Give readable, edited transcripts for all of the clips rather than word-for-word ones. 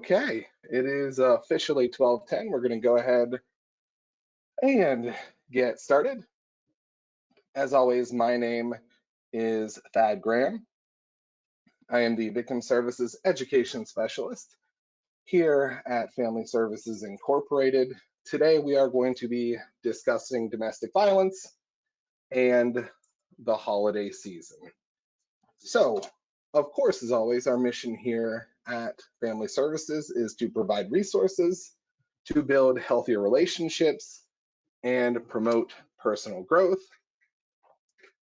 Okay, it is officially 12:10. We're going to go ahead and get started. As always, my name is Thad Graham. I am the Victim Services Education Specialist here at Family Services Incorporated. Today, we are going to be discussing domestic violence and the holiday season. So, of course, as always, our mission here at Family Services is to provide resources to build healthier relationships and promote personal growth.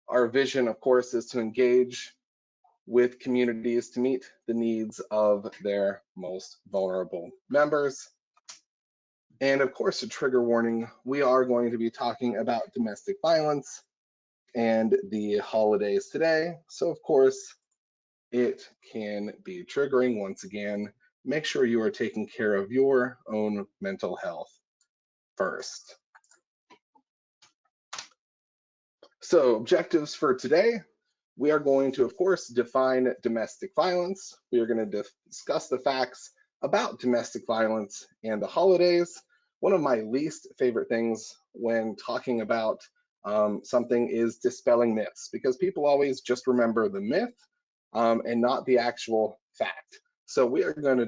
Our vision, of course, is to engage with communities to meet the needs of their most vulnerable members. And of course, a trigger warning, we are going to be talking about domestic violence and the holidays today. So of course, it can be triggering. Once again, make sure you are taking care of your own mental health first. So objectives for today, we are going to, of course, define domestic violence. We are going to discuss the facts about domestic violence and the holidays. One of my least favorite things when talking about something is dispelling myths, because people always just remember the myth and not the actual fact. So we are going to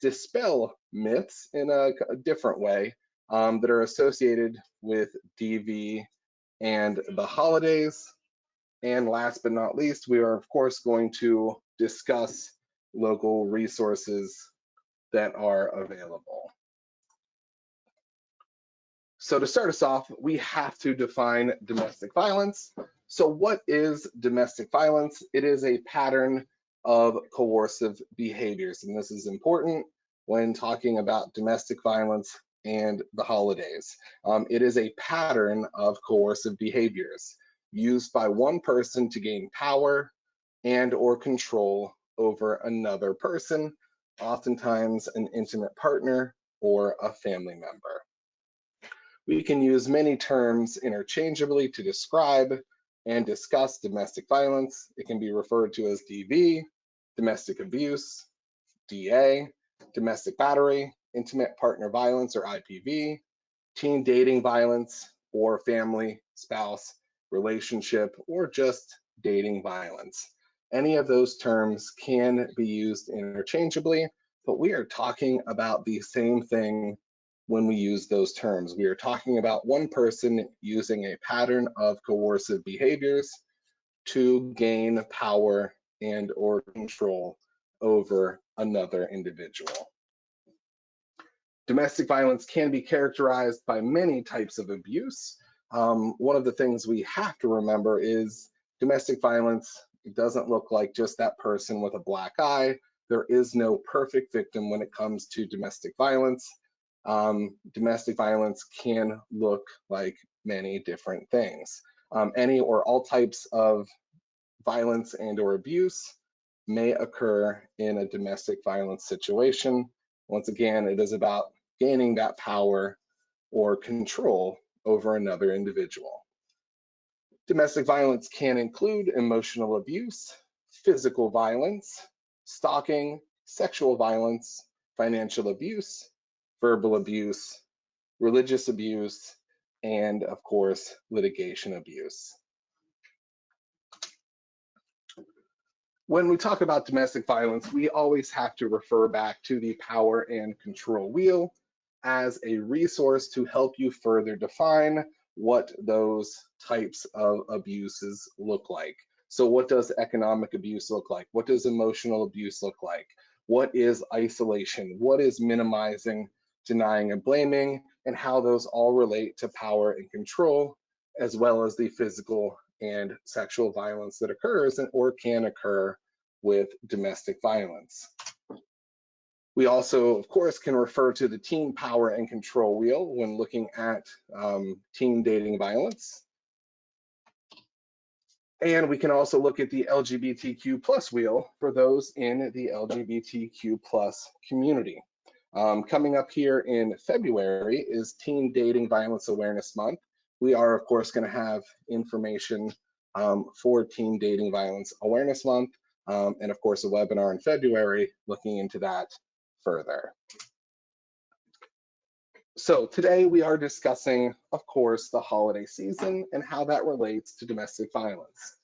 dispel myths in a different way that are associated with DV and the holidays. And last but not least, we are of course going to discuss local resources that are available. So to start us off, we have to define domestic violence. So what is domestic violence? It is a pattern of coercive behaviors, and this is important when talking about domestic violence and the holidays. It is a pattern of coercive behaviors used by one person to gain power and or control over another person, oftentimes an intimate partner or a family member. We can use many terms interchangeably to describe and discuss domestic violence. It can be referred to as DV, domestic abuse, DA, domestic battery, intimate partner violence or IPV, teen dating violence, or family, spouse, relationship, or just dating violence. Any of those terms can be used interchangeably, but we are talking about the same thing when we use those terms. We are talking about one person using a pattern of coercive behaviors to gain power and or control over another individual. Domestic violence can be characterized by many types of abuse. One of the things we have to remember is domestic violence doesn't look like just that person with a black eye. There is no perfect victim when it comes to domestic violence. Domestic violence can look like many different things. Any or all types of violence and or abuse may occur in a domestic violence situation. Once again, it is about gaining that power or control over another individual. Domestic violence can include emotional abuse, physical violence, stalking, sexual violence, financial abuse, verbal abuse, religious abuse, and of course, litigation abuse. When we talk about domestic violence, we always have to refer back to the power and control wheel as a resource to help you further define what those types of abuses look like. So what does economic abuse look like? What does emotional abuse look like? What is isolation? What is minimizing, denying, and blaming, and how those all relate to power and control, as well as the physical and sexual violence that occurs or can occur with domestic violence. We also, of course, can refer to the teen power and control wheel when looking at teen dating violence. And we can also look at the LGBTQ plus wheel for those in the LGBTQ plus community. Coming up here in February is Teen Dating Violence Awareness Month. We are, of course, going to have information for Teen Dating Violence Awareness Month, and of course, a webinar in February looking into that further. So today we are discussing, of course, the holiday season and how that relates to domestic violence.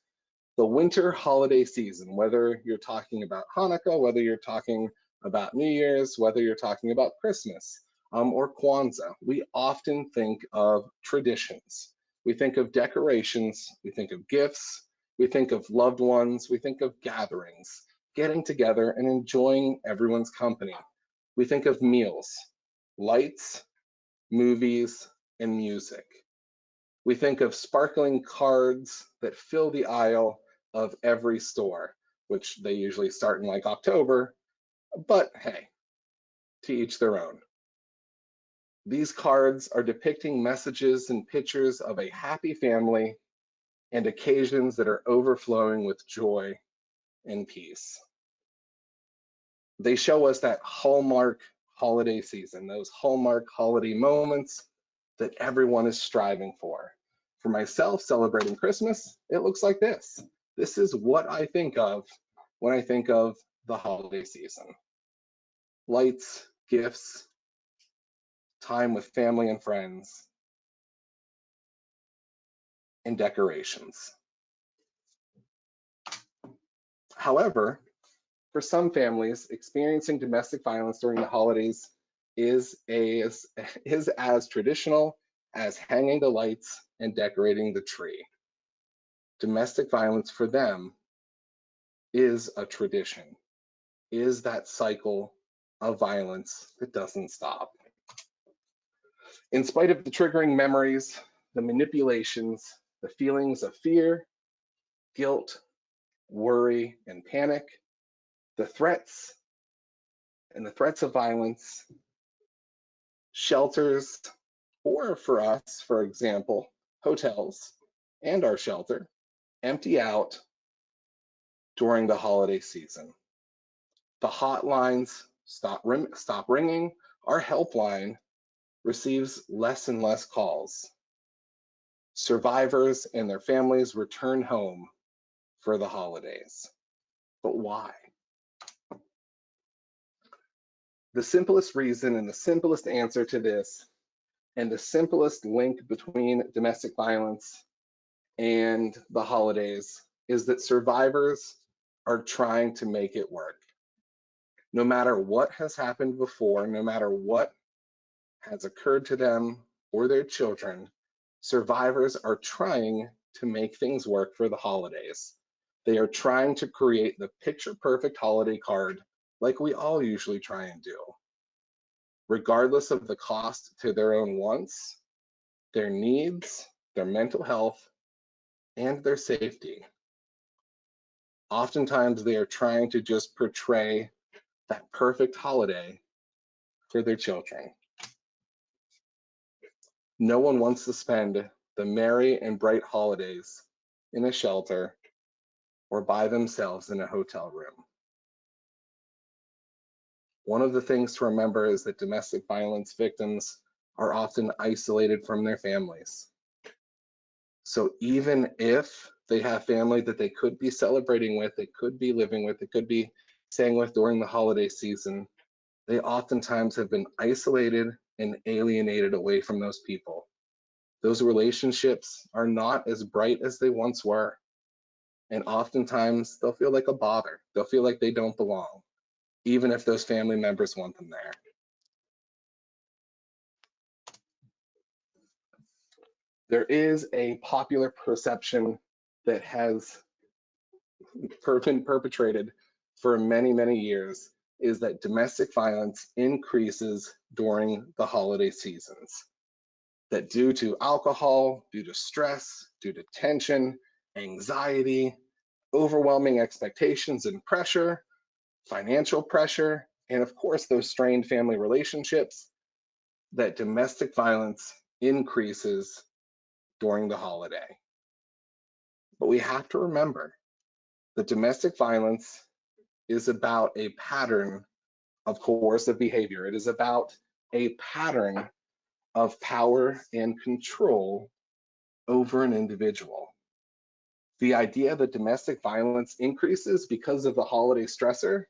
The winter holiday season, whether you're talking about Hanukkah, whether you're talking about New Year's, whether you're talking about Christmas or Kwanzaa, we often think of traditions. We think of decorations, we think of gifts, we think of loved ones, we think of gatherings, getting together and enjoying everyone's company. We think of meals, lights, movies, and music. We think of sparkling cards that fill the aisle of every store, which they usually start in like October, but hey, to each their own. These cards are depicting messages and pictures of a happy family and occasions that are overflowing with joy and peace. They show us that hallmark holiday season, those hallmark holiday moments that everyone is striving for. For myself, celebrating Christmas, it looks like this. This is what I think of when I think of the holiday season. Lights, gifts, time with family and friends, and decorations. However, for some families, experiencing domestic violence during the holidays is as traditional as hanging the lights and decorating the tree. Domestic violence for them is a tradition, is that cycle of violence that doesn't stop. In spite of the triggering memories, the manipulations, the feelings of fear, guilt, worry, and panic, the threats of violence, shelters, or for us, for example, hotels and our shelter, empty out during the holiday season. The hotlines stop ringing. Our helpline receives less and less calls. Survivors and their families return home for the holidays. But why? The simplest reason and the simplest answer to this, and the simplest link between domestic violence and the holidays, is that survivors are trying to make it work. No matter what has happened before, no matter what has occurred to them or their children, survivors are trying to make things work for the holidays. They are trying to create the picture-perfect holiday card like we all usually try and do, regardless of the cost to their own wants, their needs, their mental health, and their safety. Oftentimes, they are trying to just portray that perfect holiday for their children. No one wants to spend the merry and bright holidays in a shelter or by themselves in a hotel room. One of the things to remember is that domestic violence victims are often isolated from their families. So even if they have family that they could be celebrating with, they could be living with, they could be staying with during the holiday season, they oftentimes have been isolated and alienated away from those people. Those relationships are not as bright as they once were. And oftentimes they'll feel like a bother. They'll feel like they don't belong, even if those family members want them there. There is a popular perception that has been perpetrated for many, many years, is that domestic violence increases during the holiday seasons. That due to alcohol, due to stress, due to tension, anxiety, overwhelming expectations and pressure, financial pressure, and of course those strained family relationships, that domestic violence increases during the holiday. But we have to remember that domestic violence is about a pattern of coercive behavior. It is about a pattern of power and control over an individual. The idea that domestic violence increases because of the holiday stressor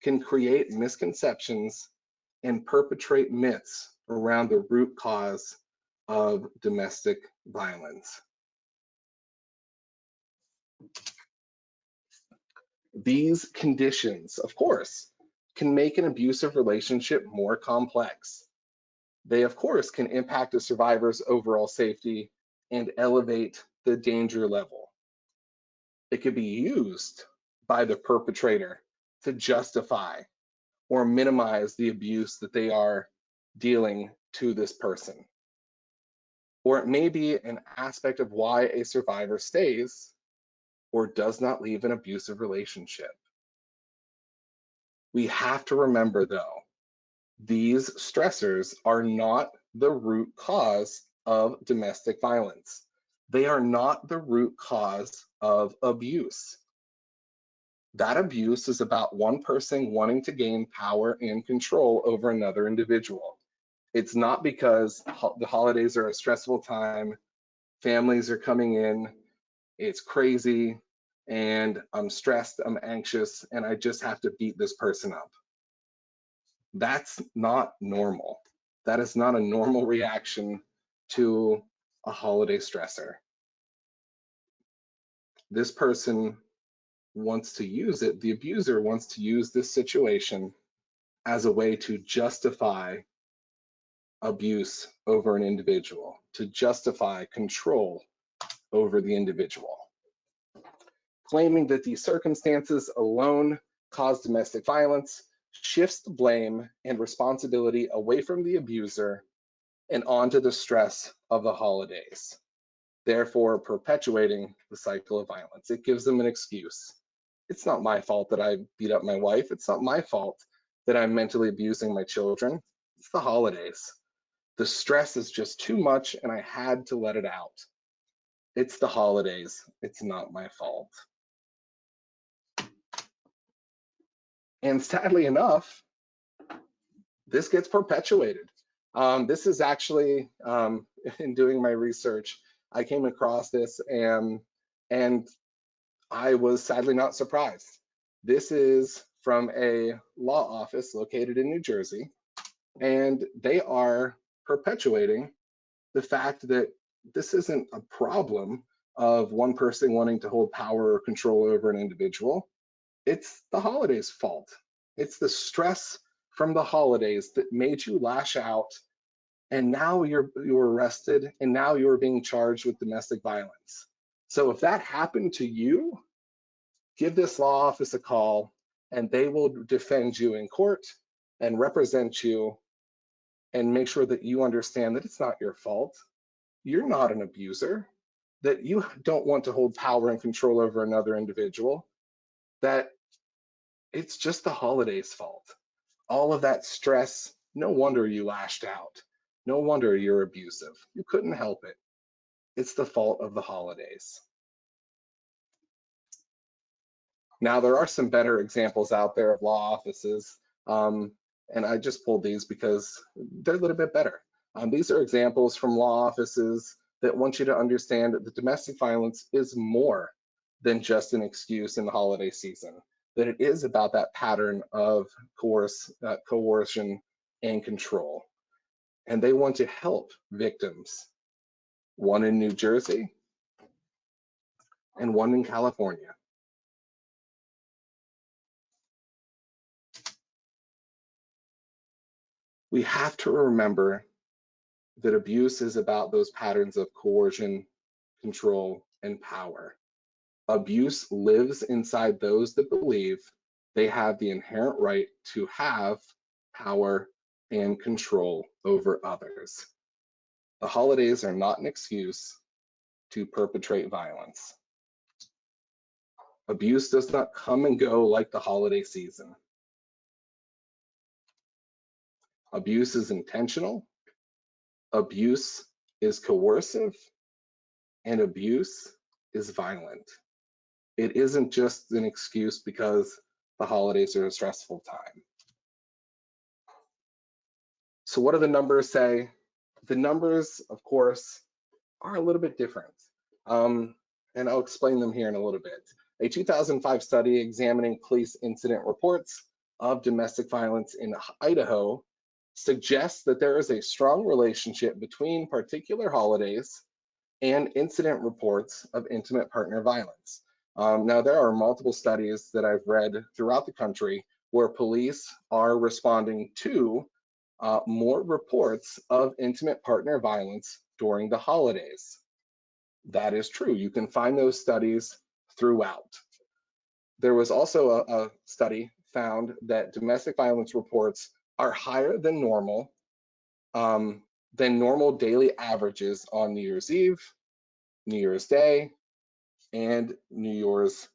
can create misconceptions and perpetrate myths around the root cause of domestic violence. These conditions, of course, can make an abusive relationship more complex. They, of course, can impact a survivor's overall safety and elevate the danger level. It could be used by the perpetrator to justify or minimize the abuse that they are dealing to this person. Or it may be an aspect of why a survivor stays or does not leave an abusive relationship. We have to remember, though, these stressors are not the root cause of domestic violence. They are not the root cause of abuse. That abuse is about one person wanting to gain power and control over another individual. It's not because the holidays are a stressful time, families are coming in, it's crazy, and I'm stressed, I'm anxious, and I just have to beat this person up. That's not normal. That is not a normal reaction to a holiday stressor. This person wants to use it, the abuser wants to use this situation as a way to justify abuse over an individual, to justify control over the individual. Claiming that these circumstances alone cause domestic violence shifts the blame and responsibility away from the abuser and onto the stress of the holidays, therefore perpetuating the cycle of violence. It gives them an excuse. It's not my fault that I beat up my wife. It's not my fault that I'm mentally abusing my children. It's the holidays. The stress is just too much and I had to let it out. It's the holidays. It's not my fault. And sadly enough, this gets perpetuated. This is actually, in doing my research, I came across this and I was sadly not surprised. This is from a law office located in New Jersey, and they are perpetuating the fact that this isn't a problem of one person wanting to hold power or control over an individual. It's the holidays' fault. It's the stress from the holidays that made you lash out, and now you're arrested, and now you're being charged with domestic violence. So if that happened to you, give this law office a call, and they will defend you in court and represent you and make sure that you understand that it's not your fault. You're not an abuser, that you don't want to hold power and control over another individual, that it's just the holidays' fault. All of that stress, no wonder you lashed out. No wonder you're abusive. You couldn't help it. It's the fault of the holidays. Now, there are some better examples out there of law offices, and I just pulled these because they're a little bit better. These are examples from law offices that want you to understand that domestic violence is more than just an excuse in the holiday season, that it is about that pattern of coercion and control. And they want to help victims, one in New Jersey and one in California. We have to remember that abuse is about those patterns of coercion, control, and power. Abuse lives inside those that believe they have the inherent right to have power and control over others. The holidays are not an excuse to perpetrate violence. Abuse does not come and go like the holiday season. Abuse is intentional, abuse is coercive, and abuse is violent. It isn't just an excuse because the holidays are a stressful time. So what do the numbers say? The numbers, of course, are a little bit different. And I'll explain them here in a little bit. A 2005 study examining police incident reports of domestic violence in Idaho suggests that there is a strong relationship between particular holidays and incident reports of intimate partner violence. Now, there are multiple studies that I've read throughout the country where police are responding to more reports of intimate partner violence during the holidays. That is true. You can find those studies throughout. There was also a study found that domestic violence reports are higher than normal daily averages on New Year's Eve, New Year's Day, and New Year's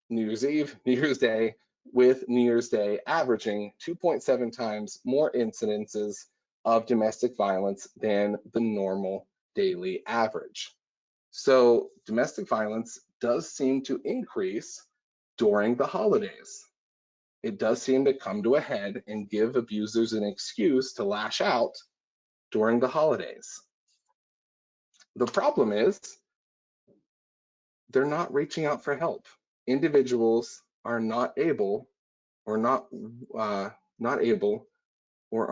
Eve, New Year's Day, with New Year's Day averaging 2.7 times more incidences of domestic violence than the normal daily average. So domestic violence does seem to increase during the holidays. It does seem to come to a head and give abusers an excuse to lash out during the holidays. The problem is they're not reaching out for help. Individuals are not able or are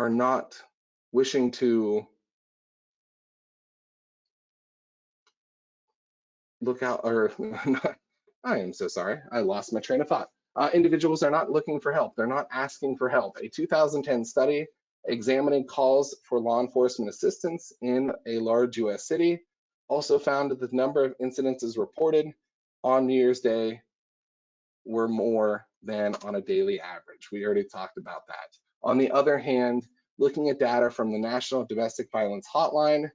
not wishing to look out, or I am so sorry, I lost my train of thought. Individuals are not looking for help. They're not asking for help. A 2010 study examining calls for law enforcement assistance in a large US city also found that the number of incidences reported on New Year's Day were more than on a daily average. We already talked about that. On the other hand, looking at data from the National Domestic Violence Hotline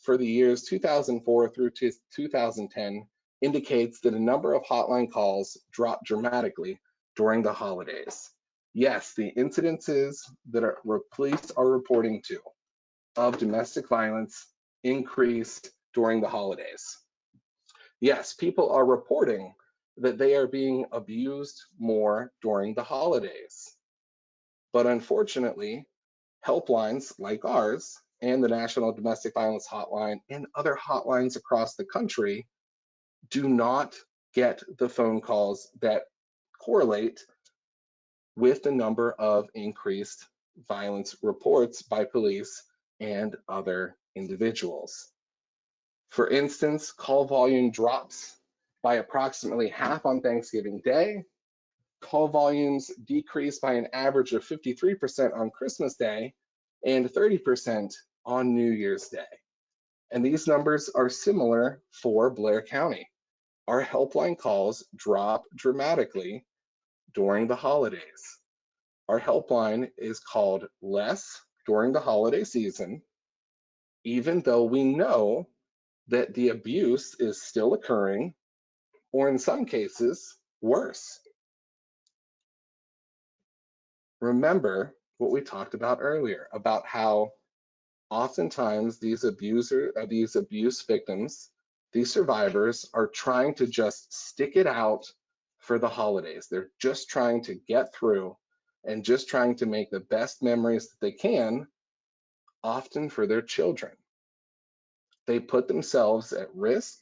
for the years 2004 through 2010 indicates that a number of hotline calls dropped dramatically during the holidays. Yes, the incidences that police are reporting to of domestic violence increased during the holidays. Yes, people are reporting that they are being abused more during the holidays. But unfortunately, helplines like ours and the National Domestic Violence Hotline and other hotlines across the country do not get the phone calls that correlate with the number of increased violence reports by police and other individuals. For instance, call volume drops by approximately half on Thanksgiving Day. Call volumes decrease by an average of 53% on Christmas Day and 30% on New Year's Day. And these numbers are similar for Blair County. Our helpline calls drop dramatically during the holidays. Our helpline is called less during the holiday season, even though we know that the abuse is still occurring, or in some cases, worse. Remember what we talked about earlier about how oftentimes these abuse victims, these survivors, are trying to just stick it out for the holidays. They're just trying to get through and just trying to make the best memories that they can, often for their children. They put themselves at risk.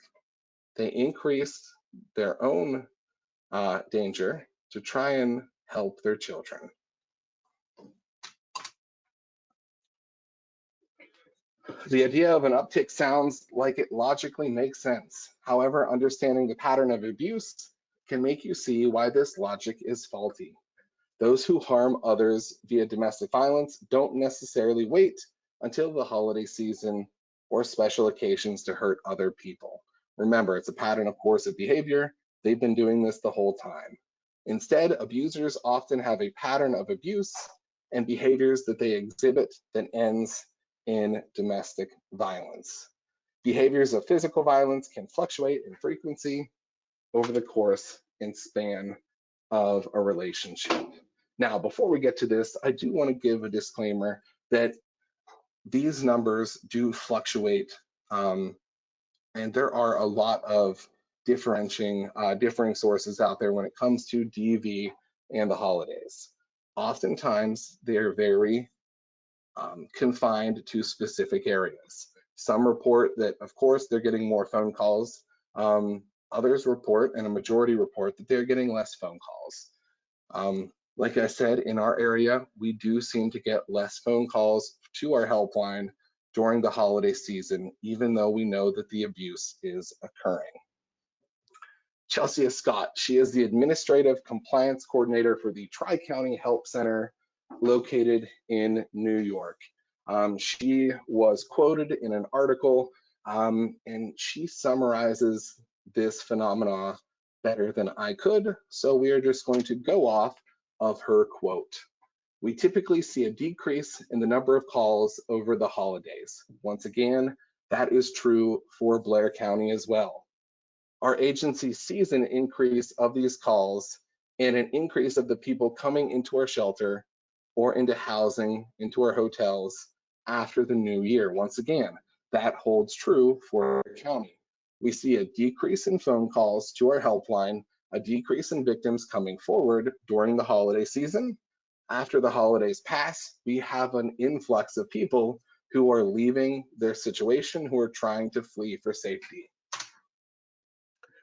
They increase their own danger to try and help their children. The idea of an uptick sounds like it logically makes sense. However, understanding the pattern of abuse can make you see why this logic is faulty. Those who harm others via domestic violence don't necessarily wait until the holiday season or special occasions to hurt other people. Remember, it's a pattern of coercive behavior. They've been doing this the whole time. Instead, abusers often have a pattern of abuse and behaviors that they exhibit that ends in domestic violence. Behaviors of physical violence can fluctuate in frequency over the course and span of a relationship. Now, before we get to this, I do want to give a disclaimer that these numbers do fluctuate, and there are a lot of differing sources out there when it comes to DV and the holidays. Oftentimes, they're very confined to specific areas. Some report that, of course, they're getting more phone calls. Others report, and a majority report, that they're getting less phone calls. Like I said, in our area, we do seem to get less phone calls to our helpline during the holiday season, even though we know that the abuse is occurring. Chelsea Scott, she is the Administrative Compliance Coordinator for the Tri-County Help Center located in New York. She was quoted in an article, and she summarizes this phenomena better than I could, so we are just going to go off of her quote. We typically see a decrease in the number of calls over the holidays. Once again, that is true for Blair County as well. Our agency sees an increase of these calls and an increase of the people coming into our shelter or into housing, into our hotels after the new year. Once again, that holds true for our county. We see a decrease in phone calls to our helpline, a decrease in victims coming forward during the holiday season. After the holidays pass, we have an influx of people who are leaving their situation, who are trying to flee for safety.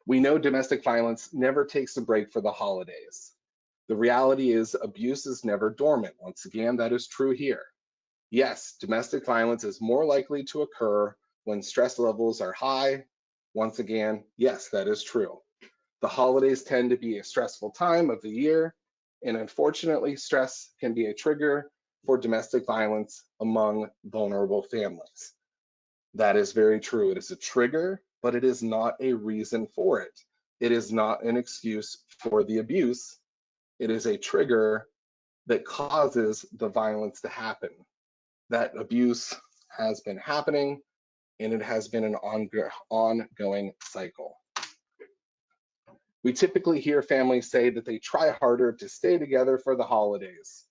We know domestic violence never takes a break for the holidays. The reality is abuse is never dormant. Once again, that is true here. Yes, domestic violence is more likely to occur when stress levels are high. Once again, yes, that is true. The holidays tend to be a stressful time of the year, and unfortunately, stress can be a trigger for domestic violence among vulnerable families. That is very true. It is a trigger, but it is not a reason for it. It is not an excuse for the abuse. It is a trigger that causes the violence to happen. That abuse has been happening, and it has been an ongoing cycle. We typically hear families say that they try harder to stay together for the holidays.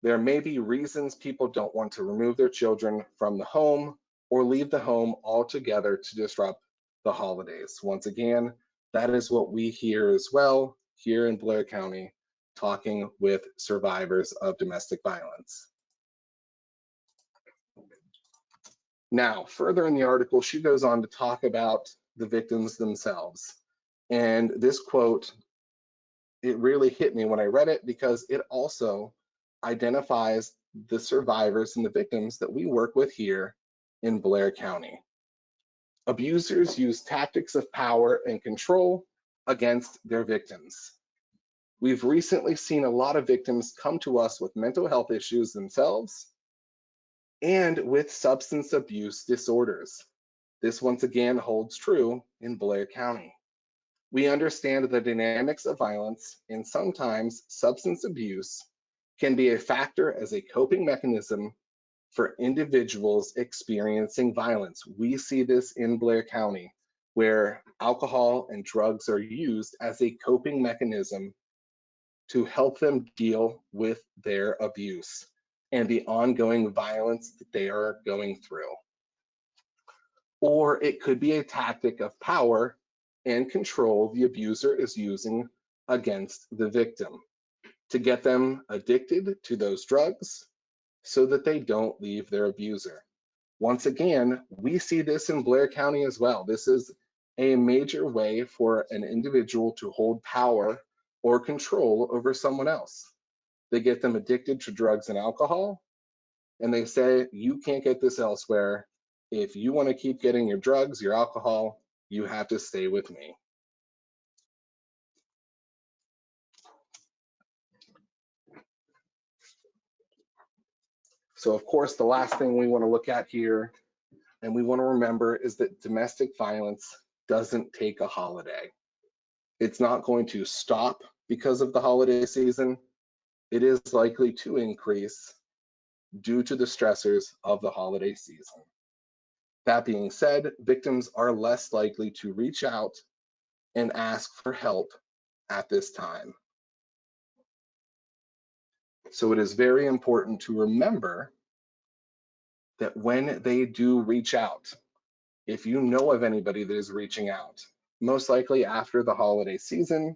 There may be reasons people don't want to remove their children from the home or leave the home altogether to disrupt the holidays. Once again, that is what we hear as well here in Blair County, talking with survivors of domestic violence. Now, further in the article, she goes on to talk about the victims themselves. And this quote, it really hit me when I read it because it also identifies the survivors and the victims that we work with here in Blair County. Abusers use tactics of power and control against their victims. We've recently seen a lot of victims come to us with mental health issues themselves and with substance abuse disorders. This once again holds true in Blair County. We understand the dynamics of violence, and sometimes substance abuse can be a factor as a coping mechanism for individuals experiencing violence. We see this in Blair County, where alcohol and drugs are used as a coping mechanism to help them deal with their abuse and the ongoing violence that they are going through. Or it could be a tactic of power and control the abuser is using against the victim to get them addicted to those drugs so that they don't leave their abuser. Once again, we see this in Blair County as well. This is a major way for an individual to hold power or control over someone else. They get them addicted to drugs and alcohol, and they say, you can't get this elsewhere. If you want to keep getting your drugs, your alcohol, you have to stay with me. So of course, the last thing we want to look at here and we want to remember is that domestic violence doesn't take a holiday. It's not going to stop because of the holiday season. It is likely to increase due to the stressors of the holiday season. That being said, victims are less likely to reach out and ask for help at this time. So it is very important to remember that when they do reach out, if you know of anybody that is reaching out, most likely after the holiday season,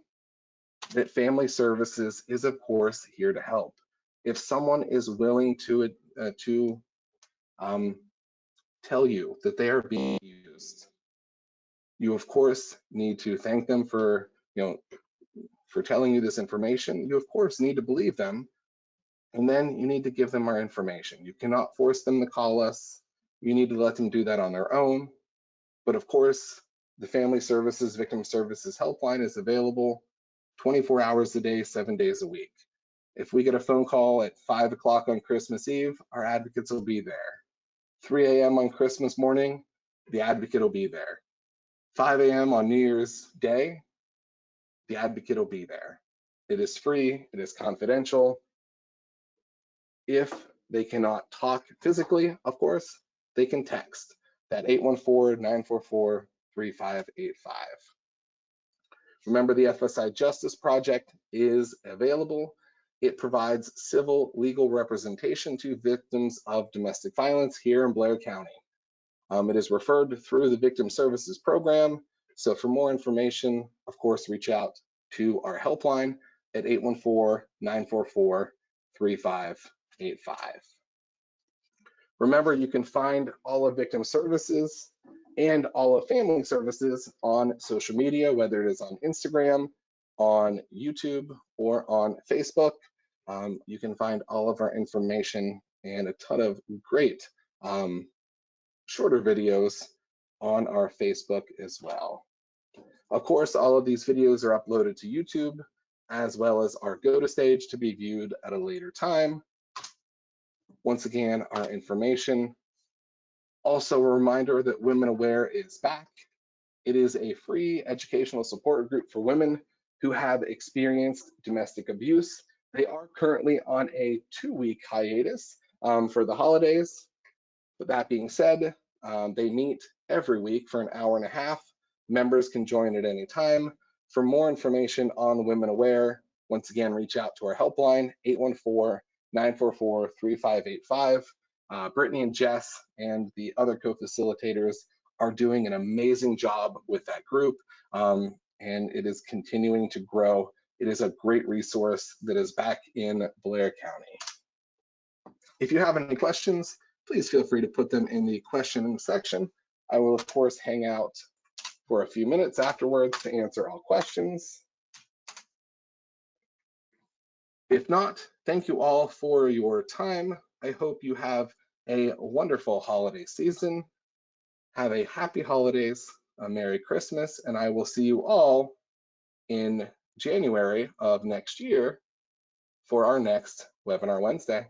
that Family Services is of course here to help. If someone is willing to tell you that they are being used, you of course need to thank them for for telling you this information. You of course need to believe them, and then you need to give them our information. You cannot force them to call us. You need to let them do that on their own. But of course, the Family Services Victim Services Helpline is available 24 hours a day, 7 days a week. If we get a phone call at 5 o'clock on Christmas Eve, our advocates will be there. 3 a.m. on Christmas morning, the advocate will be there. 5 a.m. on New Year's Day, the advocate will be there. It is free, it is confidential. If they cannot talk physically, of course, they can text that 814-944-3585. Remember, the FSI Justice Project is available. It provides civil legal representation to victims of domestic violence here in Blair County. It is referred through the Victim Services Program. So for more information, of course, reach out to our helpline at 814-944-3585. Remember, you can find all of Victim Services and all of Family Services on social media, whether it is on Instagram, on YouTube, or on Facebook. You can find all of our information and a ton of great shorter videos on our Facebook as well. Of course, all of these videos are uploaded to YouTube, as well as our GoToStage to be viewed at a later time. Once again, our information. Also a reminder that Women Aware is back. It is a free educational support group for women who have experienced domestic abuse. They are currently on a 2-week hiatus for the holidays. But that being said, they meet every week for an hour and a half. Members can join at any time. For more information on Women Aware, once again, reach out to our helpline, 814-944-3585. Brittany and Jess and the other co-facilitators are doing an amazing job with that group, and it is continuing to grow. It is a great resource that is back in Blair County. If you have any questions, please feel free to put them in the questioning section. I will, of course, hang out for a few minutes afterwards to answer all questions. If not, thank you all for your time. I hope you have a wonderful holiday season. Have a happy holidays, a Merry Christmas, and I will see you all in January of next year for our next Webinar Wednesday.